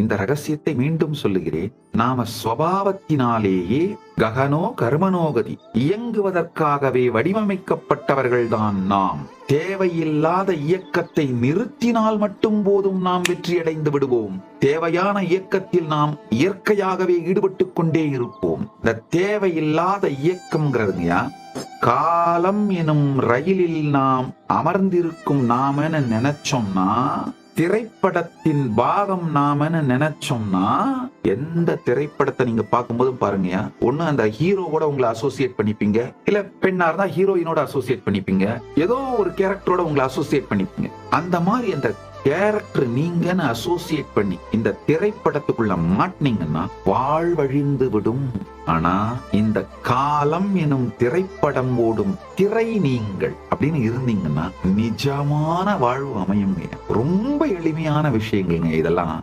இந்த ரகசியத்தை மீண்டும் சொல்லுகிறேன். நாம ஸ்வபாவத்தினாலேயே ககனோ கர்மனோகதி இயங்குவதற்காகவே வடிவமைக்கப்பட்டவர்கள்தான் நாம். தேவையில்லாத இயக்கத்தை நிறுத்தினால் மட்டும் போதும் நாம் வெற்றியடைந்து விடுவோம். தேவையான இயக்கத்தில் நாம் இயற்கையாகவே ஈடுபட்டு கொண்டே இருப்போம். இந்த தேவையில்லாத இயக்கம்ங்கிறதுங்கயா, காலம் எனும் ரயிலில் நாம் அமர்ந்திருக்கும் நாமன்னு நினைச்சோம்னா, திரைப்படத்தின் பாகம் நாமன்னு நினைச்சோம்னா, எந்த திரைப்படத்தை நீங்க பார்க்கும்போதும் பாருங்க, ஒண்ணு அந்த ஹீரோவோட உங்களை அசோசியேட் பண்ணிப்பீங்க, இல்ல பெண்ணா இருந்தா ஹீரோயினோட அசோசியேட் பண்ணிப்பீங்க, ஏதோ ஒரு கேரக்டரோட உங்களை அசோசியேட் பண்ணிப்பீங்க. அந்த மாதிரி அந்த கேரக்டர் நீங்கன்னு அசோசியேட் பண்ணி இந்த திரைப்படத்துக்குள்ள மாட்டினீங்கன்னா வாழ்வழிந்து விடும். ஆனா இந்த காலம் எனும் திரைப்படம் ஓடும் திரை நீங்கள் அப்படின்னு இருந்தீங்கன்னா நிஜமான வாழ்வு அமையுங்க. ரொம்ப எளிமையான விஷயங்கள்ங்க இதெல்லாம்.